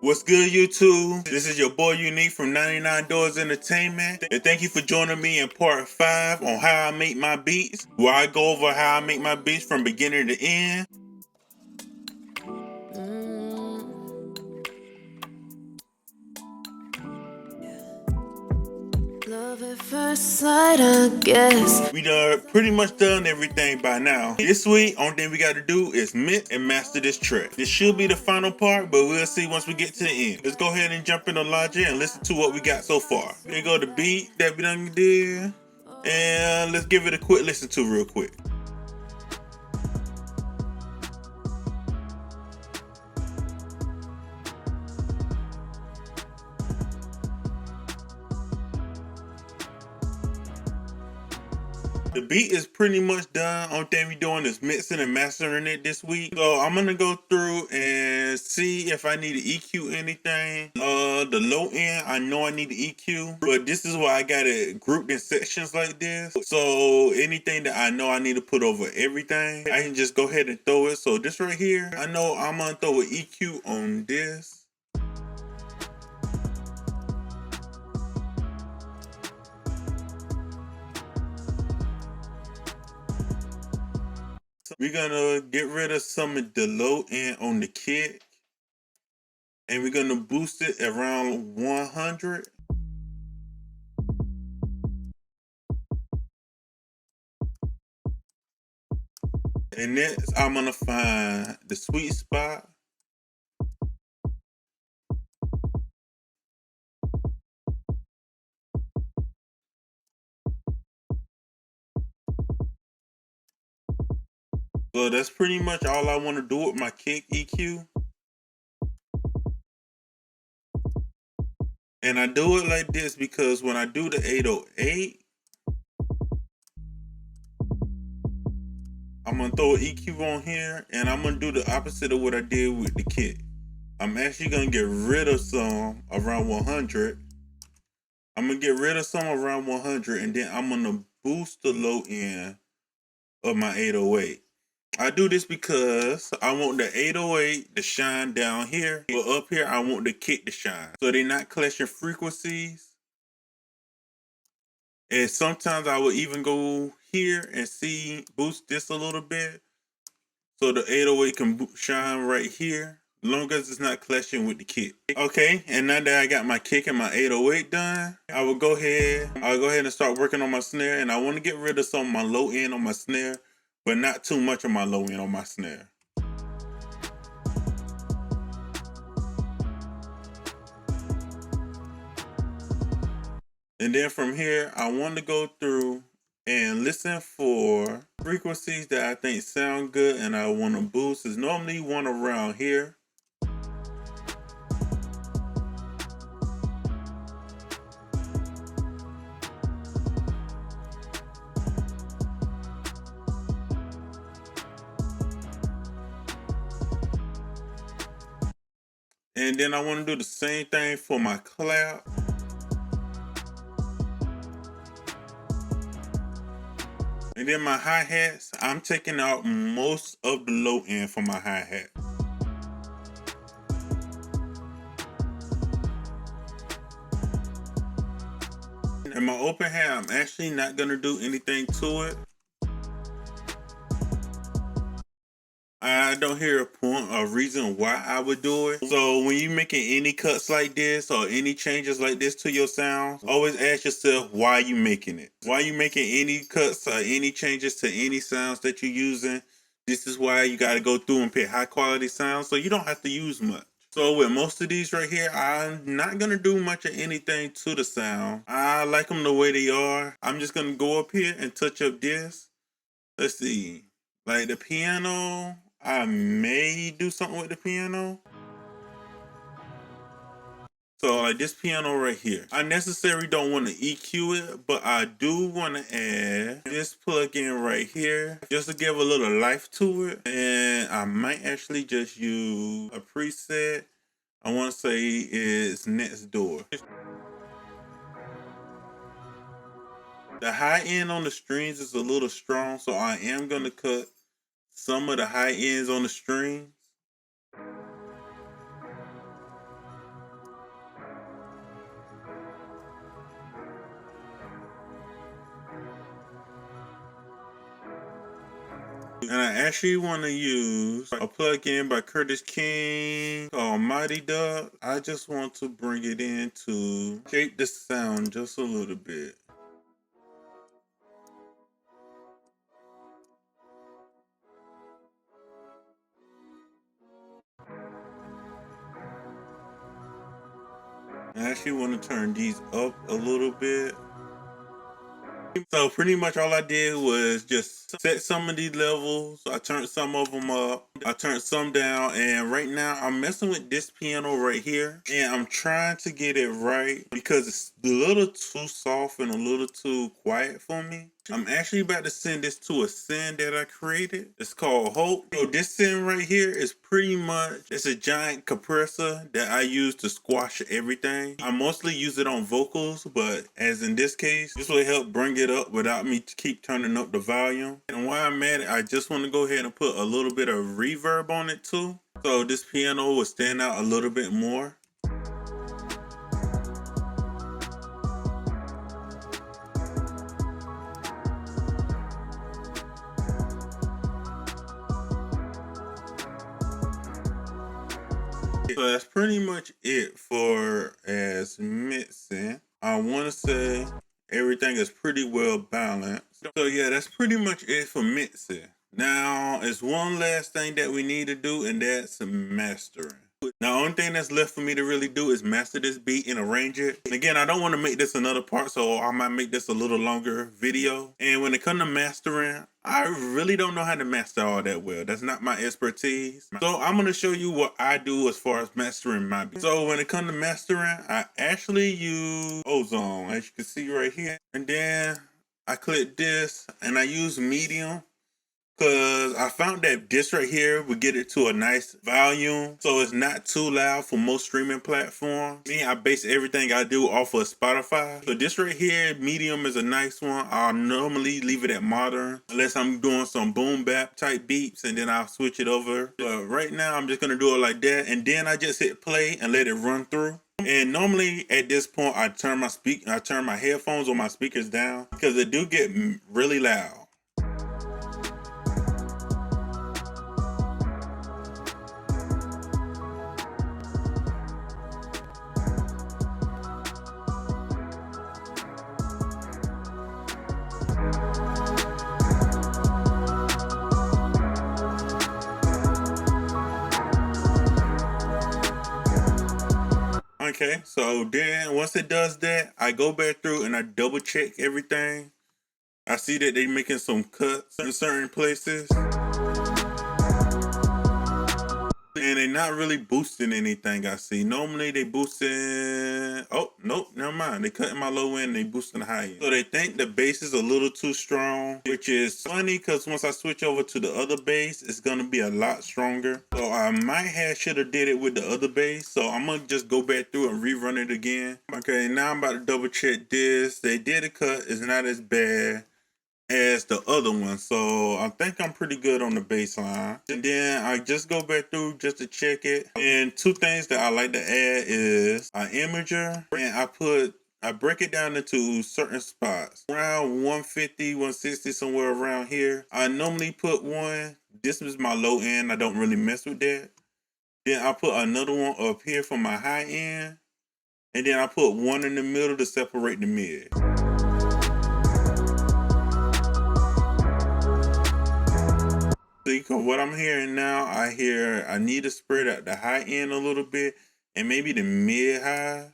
What's good, YouTube? This is your boy Unique from 99 Doors Entertainment, and thank you for joining me in part 5 on how I make my beats, where I go over how I make my beats from beginning to end. Love at first sight, I guess. We done pretty much done everything by now. This week, only thing we got to do is mix and master this track. This should be the final part, but we'll see once we get to the end. Let's go ahead and jump into Logic and listen to what we got so far. Here go the beat that we done did, and let's give it a quick listen to real quick. The beat is pretty much done. Only thing we doing is mixing and mastering it this week. So I'm gonna go through and see if I need to EQ anything. The low end, I know I need to EQ, but this is why I got it grouped in sections like this. So anything that I know I need to put over everything, I can just go ahead and throw it. So this right here, I know I'm gonna throw an EQ on this. We're gonna get rid of some of the low end on the kick, and we're gonna boost it around 100. And next, I'm gonna find the sweet spot. So that's pretty much all I want to do with my kick EQ. And I do it like this because when I do the 808, I'm gonna throw an EQ on here, and I'm gonna do the opposite of what I did with the kick. I'm actually gonna get rid of some around 100. I'm gonna get rid of some around 100, and then I'm gonna boost the low end of my 808. I do this because I want the 808 to shine down here, but up here I want the kick to shine. So they're not clashing frequencies. And sometimes I will even go here and boost this a little bit, so the 808 can shine right here, long as it's not clashing with the kick. Okay, and now that I got my kick and my 808 done, I'll go ahead and start working on my snare. And I want to get rid of some of my low end on my snare, but not too much of my low end on my snare. And then from here, I want to go through and listen for frequencies that I think sound good and I want to boost. There's normally one around here. And then I want to do the same thing for my clap. And then my hi-hats, I'm taking out most of the low end for my hi-hat. And my open hat, I'm actually not gonna do anything to it. I don't hear a point or reason why I would do it. So when you're making any cuts like this or any changes like this to your sound, always ask yourself, why are you making it? Why are you making any cuts or any changes to any sounds that you're using? This is why you got to go through and pick high quality sounds so you don't have to use much. So with most of these right here, I'm not going to do much of anything to the sound. I like them the way they are. I'm just going to go up here and touch up this. Let's see. Like the piano, I may do something with the piano. So like this piano right here, I necessarily don't want to EQ it, but I do want to add this plugin right here just to give a little life to it. And I might actually just use a preset. I want to say it's Next Door. The high end on the strings is a little strong, so I am going to cut some of the high ends on the strings. And I actually want to use a plugin by Curtis King called Mighty Duck. I just want to bring it in to shape the sound just a little bit. I actually want to turn these up a little bit. So pretty much all I did was just set some of these levels. I turned some of them up. I turned some down. And right now I'm messing with this piano right here. And I'm trying to get it right because it's a little too soft and a little too quiet for me. I'm actually about to send this to a send that I created. It's called Hope. So this send right here is pretty much, it's a giant compressor that I use to squash everything. I mostly use it on vocals, but as in this case, this will help bring it up without me to keep turning up the volume. And while I'm at it, I just want to go ahead and put a little bit of reverb on it too. So this piano will stand out a little bit more. So that's pretty much it for as mixing. I want to say everything is pretty well balanced. So yeah, that's pretty much it for mixing. Now, it's one last thing that we need to do, and that's mastering. Now, the only thing that's left for me to really do is master this beat and arrange it. And again, I don't want to make this another part, so I might make this a little longer video. And when it comes to mastering, I really don't know how to master all that well. That's not my expertise. So I'm going to show you what I do as far as mastering my beat. So when it comes to mastering, I actually use Ozone, as you can see right here. And then I click this and I use medium, because I found that this right here would get it to a nice volume, so it's not too loud for most streaming platforms. Me, I base everything I do off of Spotify. So this right here, medium, is a nice one. I'll normally leave it at modern, unless I'm doing some boom bap type beats, and then I'll switch it over. But right now, I'm just gonna do it like that, and then I just hit play and let it run through. And normally at this point, I turn my headphones or my speakers down, because they do get really loud. Okay, so then once it does that, I go back through and I double check everything. I see that they're making some cuts in certain places, and they're not really boosting anything. I see normally they boosting, oh nope, never mind, they cutting my low end, they boosting the high end. So they think the bass is a little too strong, which is funny because once I switch over to the other bass, it's gonna be a lot stronger. So I should have did it with the other bass. So I'm gonna just go back through and rerun it again. Okay, now I'm about to double check this. They did a cut, it's not as bad as the other one, so I think I'm pretty good on the bass line. And then I just go back through just to check it. And two things that I like to add is an imager, and I break it down into certain spots around 150, 160, somewhere around here. I normally put one. This is my low end, I don't really mess with that. Then I put another one up here for my high end, and then I put one in the middle to separate the mid. Because what I'm hearing now, I need to spread out the high end a little bit and maybe the mid highs.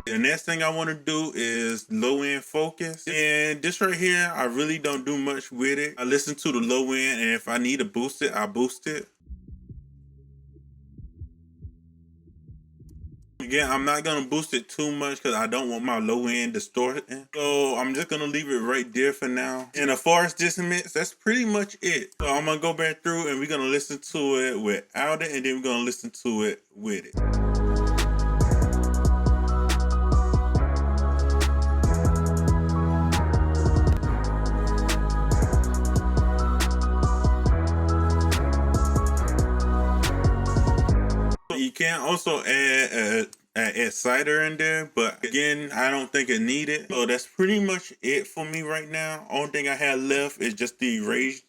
The next thing I want to do is low end focus. And this right here, I really don't do much with it. I listen to the low end, and if I need to boost it, I boost it. Again, I'm not going to boost it too much because I don't want my low end distorting. So I'm just going to leave it right there for now. And as far as this mix, that's pretty much it. So I'm going to go back through and we're going to listen to it without it, and then we're going to listen to it with it. can also add cider in there, but again, I don't think it needed. So that's pretty much it for me right now. Only thing I have left is just the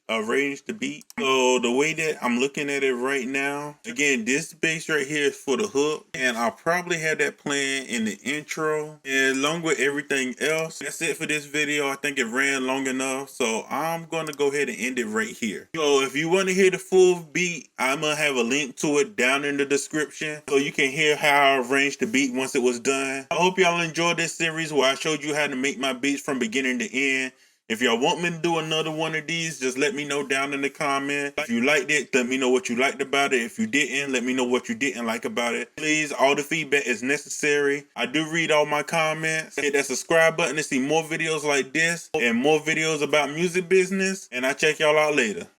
arrange the beat. So the way that I'm looking at it right now, again, this bass right here is for the hook, and I'll probably have that playing in the intro, and along with everything else. That's it for this video. I think it ran long enough, so I'm gonna go ahead and end it right here. So if you want to hear the full beat, I'm gonna have a link to it down in the description, so you can hear how I arranged the beat once it was done. I hope y'all enjoyed this series where I showed you how to make my beats from beginning to end. If y'all want me to do another one of these, just let me know down in the comments. If you liked it, let me know what you liked about it. If you didn't, let me know what you didn't like about it. Please, all the feedback is necessary. I do read all my comments. Hit that subscribe button to see more videos like this and more videos about music business. And I'll check y'all out later.